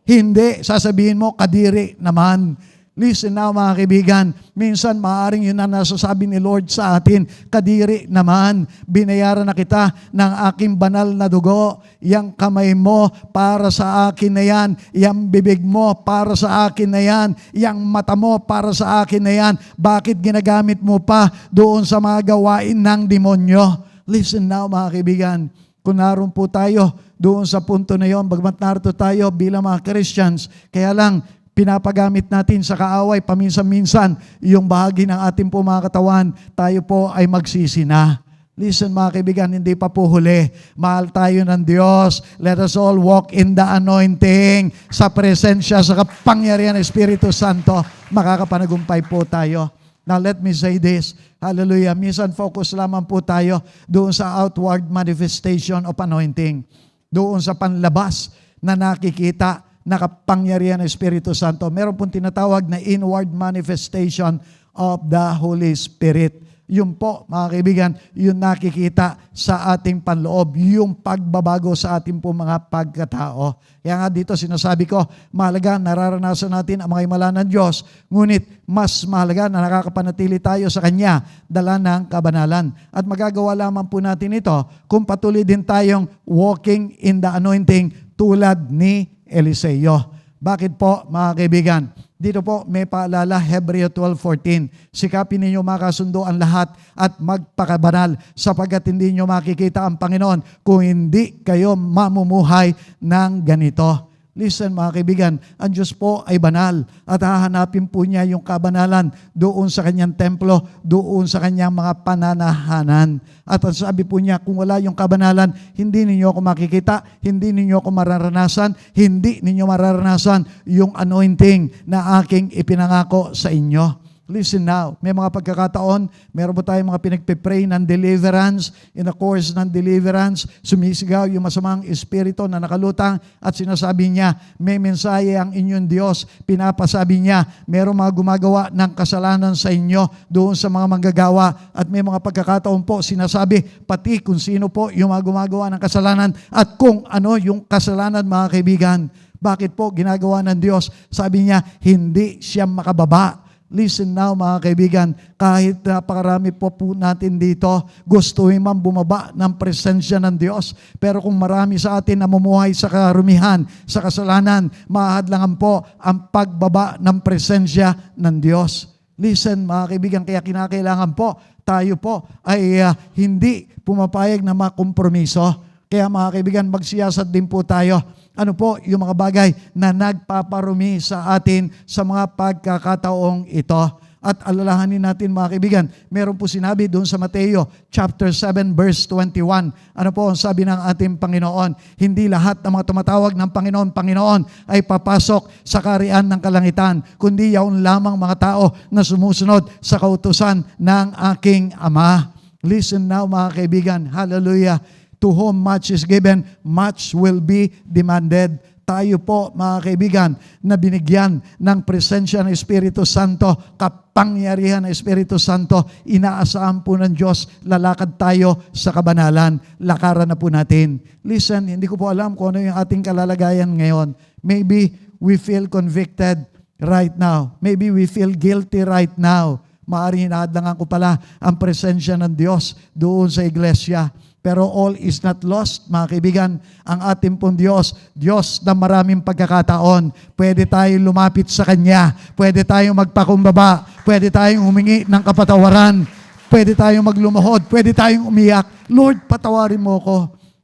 Hindi. Sasabihin mo, kadiri naman. Listen now mga kaibigan, minsan maaaring yun na nasasabi ni Lord sa atin, kadiri naman, binayaran na kita ng aking banal na dugo, yang kamay mo para sa akin na yan, yang bibig mo para sa akin na yan, yang mata mo para sa akin na yan, bakit ginagamit mo pa doon sa mga gawain ng demonyo? Listen now mga kaibigan, kung naroon po tayo doon sa punto na yon, bagmat narito tayo bilang mga Christians, kaya lang, pinapagamit natin sa kaaway paminsan-minsan yung bahagi ng ating po mga katawan, tayo po ay magsisi na. Listen mga kaibigan, hindi pa po huli. Mahal tayo ng Diyos. Let us all walk in the anointing. Sa presensya, sa kapangyarihan ng Espiritu Santo, makakapanagumpay po tayo. Now let me say this, hallelujah, minsan focus lamang po tayo doon sa outward manifestation of anointing. Doon sa panlabas na nakikita na kapangyarihan ng Espiritu Santo. Meron pong tinatawag na inward manifestation of the Holy Spirit. Yun po, mga kaibigan, yun nakikita sa ating panloob, yung pagbabago sa ating po mga pagkatao. Kaya nga dito sinasabi ko, mahalaga nararanasan natin ang mga himala ng Diyos, ngunit mas mahalaga na nakakapanatili tayo sa Kanya, dala ng kabanalan. At magagawa lamang po natin ito kung patuloy din tayong walking in the anointing tulad ni Eliseo. Bakit po mga kaibigan? Dito po may paalala, Hebreo 12:14. Sikapin ninyo makasundo ang lahat at magpakabanal sapagkat hindi nyo makikita ang Panginoon kung hindi kayo mamumuhay ng ganito. Listen mga kaibigan, ang Diyos po ay banal at hahanapin po niya yung kabanalan doon sa kanyang templo, doon sa kanyang mga pananahanan. At ang sabi po niya, kung wala yung kabanalan, hindi ninyo ako makikita, hindi ninyo ako mararanasan, hindi ninyo mararanasan yung anointing na aking ipinangako sa inyo. Listen now, may mga pagkakataon, meron po tayong mga pinagpipray ng deliverance. In the course ng deliverance, sumisigaw yung masamang espiritu na nakalutang at sinasabi niya, may mensahe ang inyong Diyos. Pinapasabi niya, meron mga gumagawa ng kasalanan sa inyo doon sa mga manggagawa. At may mga pagkakataon po, sinasabi, pati kung sino po yung mga gumagawa ng kasalanan at kung ano yung kasalanan mga kaibigan. Bakit po ginagawa ng Diyos? Sabi niya, hindi siya makababa. Listen now mga kaibigan, kahit napakarami po natin dito, gustuhin man bumaba ng presensya ng Diyos. Pero kung marami sa atin namumuhay sa karumihan, sa kasalanan, mahadlangan po ang pagbaba ng presensya ng Diyos. Listen mga kaibigan, kaya kinakailangan po, tayo po ay hindi pumapayag na makompromiso. Kaya mga kaibigan, magsiyasat din po tayo. Ano po yung mga bagay na nagpaparumi sa atin sa mga pagkakataong ito. At alalahanin natin mga kaibigan, meron po sinabi doon sa Mateo chapter 7 verse 21. Ano po ang sabi ng ating Panginoon? Hindi lahat ng mga tumatawag ng Panginoon, Panginoon ay papasok sa kaharian ng kalangitan, kundi yaon lamang mga tao na sumusunod sa kautusan ng aking Ama. Listen now mga kaibigan, hallelujah. To whom much is given, much will be demanded. Tayo po, mga kaibigan, na binigyan ng presensya ng Espiritu Santo, kapangyarihan ng Espiritu Santo, inaasahan po ng Diyos, lalakad tayo sa kabanalan. Lakaran na po natin. Listen, hindi ko po alam kung ano yung ating kalalagayan ngayon. Maybe we feel convicted right now. Maybe we feel guilty right now. Maaaring hinahadlangan ko pala ang presensya ng Diyos doon sa iglesia. Pero all is not lost, mga kaibigan. Ang ating pong Diyos, Diyos na maraming pagkakataon. Pwede tayong lumapit sa Kanya. Pwede tayong magpakumbaba. Pwede tayong humingi ng kapatawaran. Pwede tayong maglumuhod. Pwede tayong umiyak. Lord, patawarin mo ko.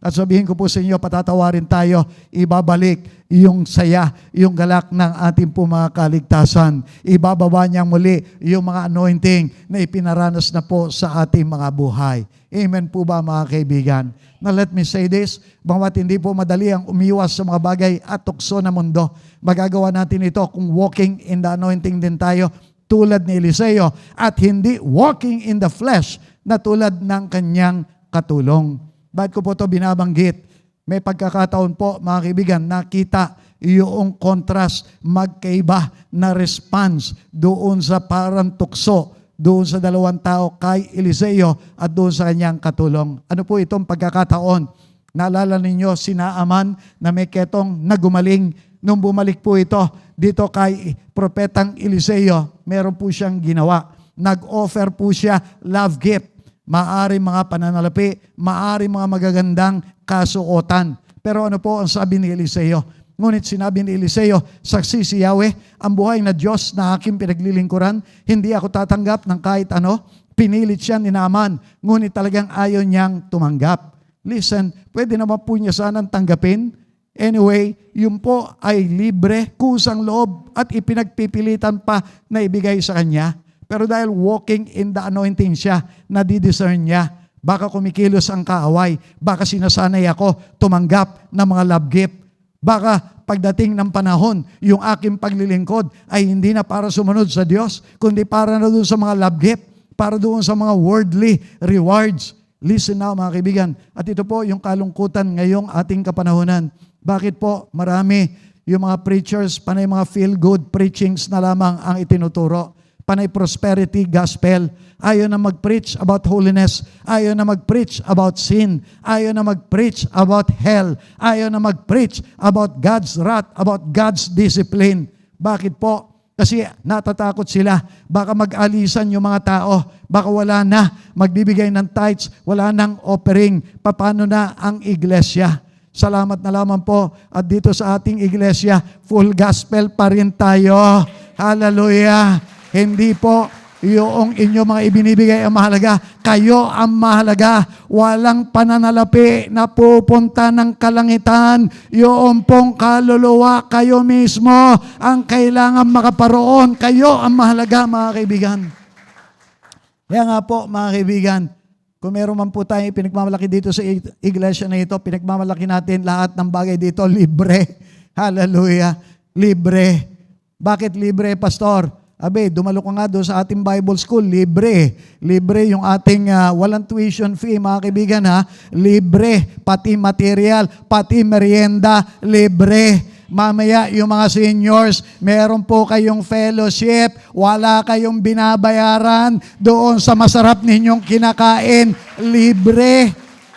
At sabihin ko po sa inyo, patatawarin tayo. Ibabalik yung saya, yung galak ng ating po mga kaligtasan. Ibababa niyang muli yung mga anointing na ipinaranas na po sa ating mga buhay. Amen po ba mga kaibigan? Now let me say this, bawat hindi po madali ang umiwas sa mga bagay at tukso na mundo. Magagawa natin ito kung walking in the anointing din tayo tulad ni Eliseo at hindi walking in the flesh na tulad ng kanyang katulong. Bakit ko po ito binabanggit? May pagkakataon po mga kaibigan, nakita yung contrast, magkaiba na response doon sa parang tukso doon sa dalawang tao kay Eliseo at doon sa kanyang katulong. Ano po itong pagkakataon? Naalala ninyo si Naaman na may ketong na gumaling nung bumalik po ito dito kay Propetang Eliseo, meron po siyang ginawa. Nag-offer po siya love gift. Maari mga pananalapi, maari mga magagandang kasuotan. Pero ano po ang sabi ni Eliseo? Ngunit sinabi ni Eliseo, saksi si Yahweh, ang buhay na Diyos na aking pinaglilingkuran, hindi ako tatanggap ng kahit ano. Pinilit siya ni Naaman, ngunit talagang ayaw niyang tumanggap. Listen, pwede naman po niya sanang tanggapin. Anyway, yun po ay libre, kusang loob at ipinagpipilitan pa na ibigay sa kanya. Pero dahil walking in the anointing siya, nadidiscern niya. Baka kumikilos ang kaaway. Baka sinasanay ako tumanggap ng mga love gift. Baka pagdating ng panahon, yung aking paglilingkod ay hindi na para sumunod sa Diyos, kundi para na doon sa mga love gift, para doon sa mga worldly rewards. Listen now mga kaibigan. At ito po yung kalungkutan ngayong ating kapanahunan. Bakit po marami yung mga preachers, panay mga feel-good preachings na lamang ang itinuturo? Panay prosperity gospel. Ayaw na mag-preach about holiness. Ayaw na mag-preach about sin. Ayaw na mag-preach about hell. Ayaw na mag-preach about God's wrath, about God's discipline. Bakit po? Kasi natatakot sila. Baka mag-alisan yung mga tao. Baka wala na magbibigay ng tithes. Wala nang offering. Paano na ang iglesia? Salamat na lamang po. At dito sa ating iglesia, full gospel pa rin tayo. Hallelujah. Hindi po yung inyo mga ibinibigay ang mahalaga. Kayo ang mahalaga. Walang pananalapi na pupunta ng kalangitan. Yung pong kaluluwa, kayo mismo ang kailangan makaparoon. Kayo ang mahalaga, mga kaibigan. Kaya nga po, mga kaibigan, kung meron man po tayong pinagmamalaki dito sa iglesia na ito, pinagmamalaki natin lahat ng bagay dito, libre. Hallelujah. Libre. Bakit libre, Pastor? Abe, dumalo ka nga doon sa ating Bible School, libre. Libre yung ating walang tuition fee, mga kaibigan ha. Libre, pati material, pati merienda, libre. Mamaya yung mga seniors, meron po kayong fellowship, wala kayong binabayaran doon sa masarap ninyong kinakain, libre.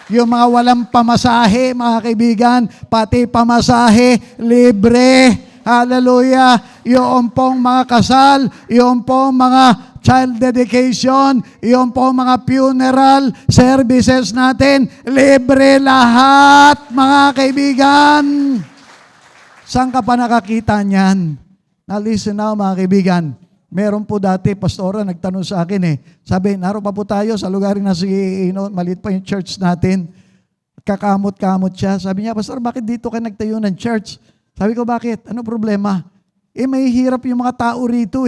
Yung mga walang pamasahe, mga kaibigan, pati pamasahe, libre. Hallelujah. Yung pong mga kasal, yung pong mga child dedication, yung pong mga funeral services natin, libre lahat, mga kaibigan. Saan ka pa nakakita niyan? Now listen now, mga kaibigan. Meron po dati, pastora, nagtanong sa akin Sabi, naroon pa po tayo sa lugar na maliit pa yung church natin. Kakamot-kamot siya. Sabi niya, Pastor, bakit dito ka nagtayo ng church? Sabi ko, bakit? Ano problema? May hirap yung mga tao rito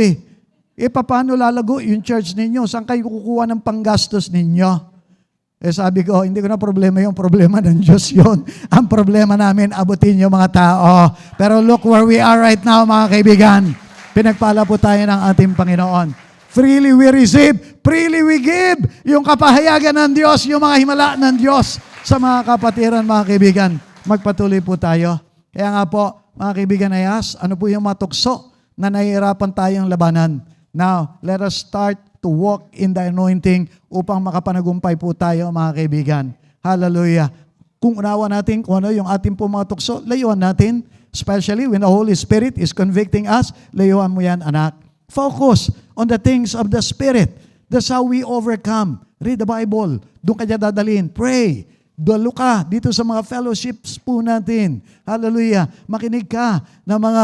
paano lalago yung church ninyo? Saan kayo kukuha ng panggastos ninyo? Sabi ko, hindi ko na problema yung problema ng Diyos yun. Ang problema namin, abutin yung mga tao. Pero look where we are right now, mga kaibigan. Pinagpala po tayo ng ating Panginoon. Freely we receive, freely we give. Yung kapahayagan ng Diyos, yung mga himala ng Diyos sa mga kapatiran, mga kaibigan. Magpatuloy po tayo. Kaya nga po, mga kaibigan ayas, ano po yung mga tukso na nahihirapan tayong labanan? Now, let us start to walk in the anointing upang makapanagumpay po tayo, mga kaibigan. Hallelujah. Kung unawa natin kung ano yung ating po mga tukso, layuan natin. Especially when the Holy Spirit is convicting us, layuan mo yan, anak. Focus on the things of the Spirit. That's how we overcome. Read the Bible. Doon ka niya dadalhin. Pray. Dalo ka dito sa mga fellowships po natin. Hallelujah. Makinig ka ng mga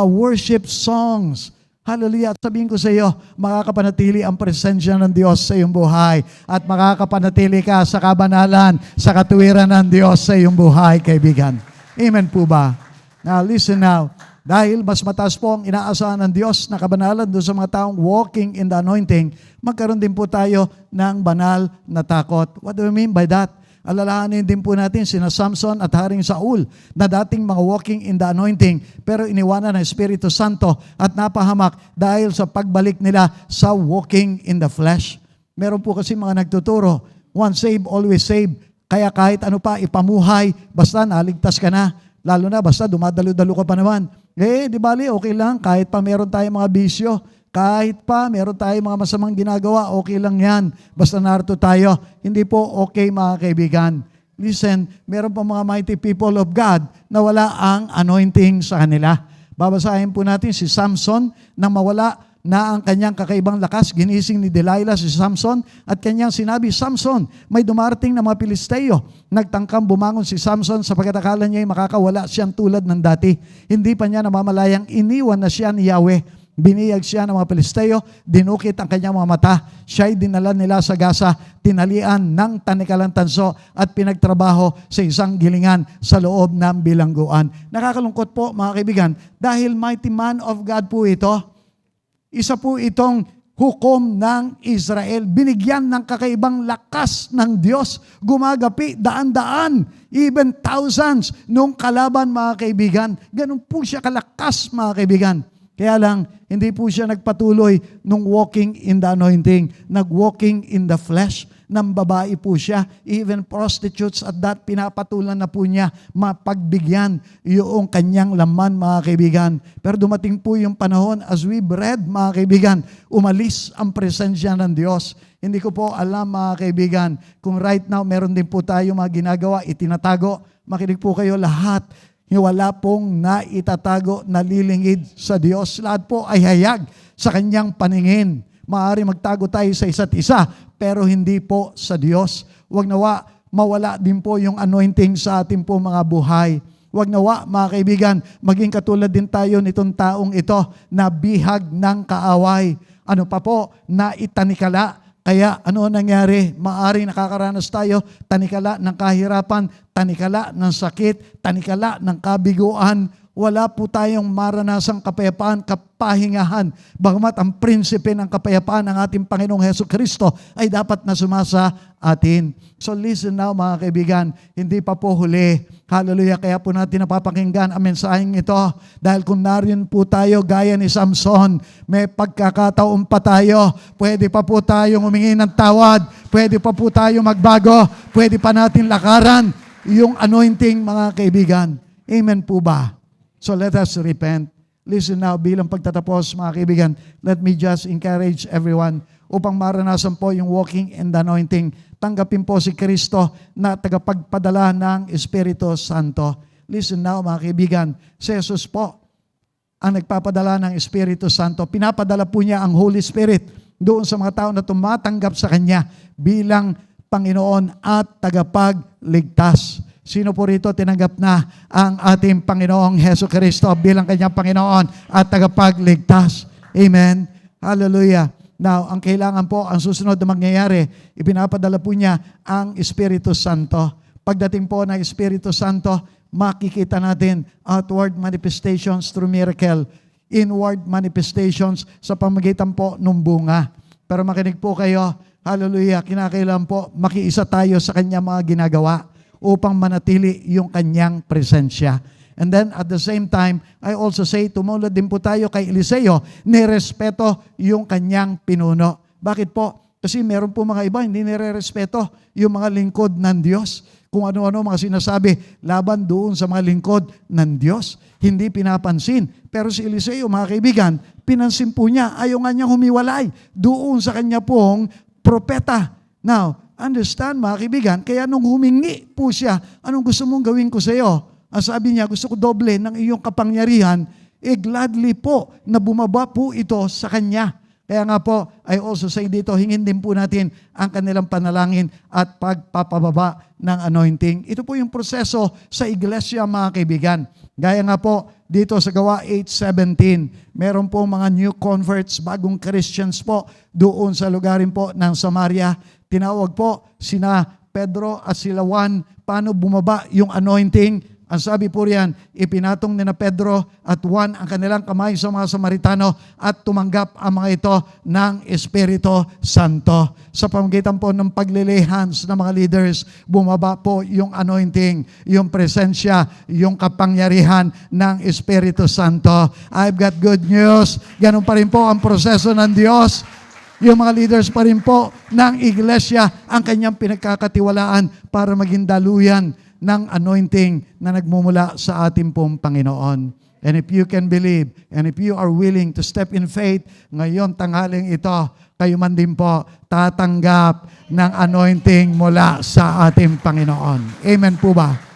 worship songs. Hallelujah. At sabihin ko sa iyo, makakapanatili ang presensya ng Diyos sa iyong buhay. At makakapanatili ka sa kabanalan, sa katuwiran ng Diyos sa iyong buhay, kaibigan. Amen po ba? Now, listen now. Dahil mas mataas po ang inaasahan ng Diyos na kabanalan doon sa mga taong walking in the anointing, magkaroon din po tayo ng banal na takot. What do we mean by that? Alalahanin din po natin sina Samson at Haring Saul na dating mga walking in the anointing pero iniwanan ng Espiritu Santo at napahamak dahil sa pagbalik nila sa walking in the flesh. Meron po kasi mga nagtuturo, once saved, always saved. Kaya kahit ano pa ipamuhay, basta naligtas ka na. Lalo na basta dumadalo-dalo ka pa naman. Di bali, okay lang kahit pa meron tayong mga bisyo. Kahit pa meron tayong mga masamang ginagawa, okay lang yan. Basta narito tayo. Hindi po okay, mga kaibigan. Listen, meron pa mga mighty people of God na wala ang anointing sa kanila. Babasahin po natin si Samson nang mawala na ang kanyang kakaibang lakas. Ginising ni Delilah si Samson at kanyang sinabi, Samson, may dumarating na mga Pilisteo. Nagtangkang bumangon si Samson sapagkat akala niya ay makakawala siyang tulad ng dati. Hindi pa niya namamalayang iniwan na siya ni Yahweh. Biniyag siya ng mga Pilisteo, dinukit ang kanyang mga mata. Siya'y dinala nila sa Gaza, tinalian ng tanikalang tanso at pinagtrabaho sa isang gilingan sa loob ng bilangguan. Nakakalungkot po mga kaibigan, dahil mighty man of God po ito, isa po itong hukom ng Israel. Binigyan ng kakaibang lakas ng Diyos. Gumagapi daan-daan, even thousands nung kalaban mga kaibigan. Ganun po siya kalakas mga kaibigan. Kaya lang, hindi po siya nagpatuloy nung walking in the anointing. Nag-walking in the flesh. Nang babae po siya. Even prostitutes at that, pinapatulan na po niya mapagbigyan yung kanyang laman mga kaibigan. Pero dumating po yung panahon, as we read mga kaibigan, umalis ang presensya ng Diyos. Hindi ko po alam mga kaibigan, kung right now meron din po tayo mga ginagawa, itinatago. Makinig po kayo lahat. Wala pong naitatago na lilingid sa Diyos. Lahat po ay hayag sa kanyang paningin. Maaari magtago tayo sa isa't isa, pero hindi po sa Diyos. Huwag nawa mawala din po yung anointing sa ating po mga buhay. Huwag nawa mga kaibigan, maging katulad din tayo nitong taong ito na bihag ng kaaway. Ano pa po, naitanikala. Kaya ano nangyari? Maaring nakakaranas tayo, tanikala ng kahirapan, tanikala ng sakit, tanikala ng kabiguan. Wala po tayong maranasang kapayapaan, kapahingahan. Bagamat ang prinsipe ng kapayapaan ng ating Panginoong Hesukristo ay dapat na sumasa atin. So listen now mga kaibigan, hindi pa po huli. Hallelujah, kaya po natin napapakinggan ang mensaheng ito. Dahil kung narin po tayo gaya ni Samson, may pagkakataon pa tayo. Pwede pa po tayong humingi ng tawad. Pwede pa po tayo magbago. Pwede pa natin lakaran yung anointing mga kaibigan. Amen po ba? So let us repent. Listen now, bilang pagtatapos mga kaibigan, let me just encourage everyone upang maranasan po yung walking in the anointing. Tanggapin po si Kristo na tagapagpadala ng Espiritu Santo. Listen now mga kaibigan, si Jesus po ang nagpapadala ng Espiritu Santo. Pinapadala po niya ang Holy Spirit doon sa mga tao na tumatanggap sa Kanya bilang Panginoon at tagapagligtas. Sino po rito tinanggap na ang ating Panginoong Hesukristo bilang kanyang Panginoon at tagapagligtas? Amen. Hallelujah. Now, ang kailangan po, ang susunod na mangyayari, ipinapadala po niya ang Espiritu Santo. Pagdating po ng Espiritu Santo, makikita natin outward manifestations through miracle, inward manifestations sa pamamagitan po ng bunga. Pero makinig po kayo, hallelujah, kinakailangan po makiisa tayo sa kanyang mga ginagawa upang manatili yung kanyang presensya. And then at the same time, I also say, tumulad din po tayo kay Eliseo, nirespeto yung kanyang pinuno. Bakit po? Kasi meron po mga iba, hindi nirerespeto yung mga lingkod ng Diyos. Kung ano-ano mga sinasabi laban doon sa mga lingkod ng Diyos, hindi pinapansin. Pero si Eliseo, mga kaibigan, pinansin po niya, ayaw nga niyang humiwalay doon sa kanya pong propeta. Now, understand mga kaibigan, kaya nung humingi po siya, anong gusto mong gawin ko sa iyo? Ang sabi niya, gusto ko doble ng iyong kapangyarihan, gladly po na bumaba po ito sa kanya. Kaya nga po, I also say dito, hingin din po natin ang kanilang panalangin at pagpapababa ng anointing. Ito po yung proseso sa iglesia mga kaibigan. Gaya nga po, dito sa Gawa 8:17, meron po mga new converts, bagong Christians po, doon sa lugarin po ng Samaria. Tinawag po sina Pedro at sila Juan, paano bumaba yung anointing. Ang sabi po riyan, ipinatong ni na Pedro at Juan ang kanilang kamay sa mga Samaritano at tumanggap ang mga ito ng Espiritu Santo. Sa pamamagitan po ng paglilay hands ng mga leaders, bumaba po yung anointing, yung presensya, yung kapangyarihan ng Espiritu Santo. I've got good news. Ganun pa rin po ang proseso ng Diyos. Yung mga leaders pa rin po ng iglesia ang kanyang pinagkakatiwalaan para maging daluyan ng anointing na nagmumula sa ating pong Panginoon. And if you can believe, and if you are willing to step in faith, ngayon tanghaling ito, kayo man din po tatanggap ng anointing mula sa ating Panginoon. Amen po ba?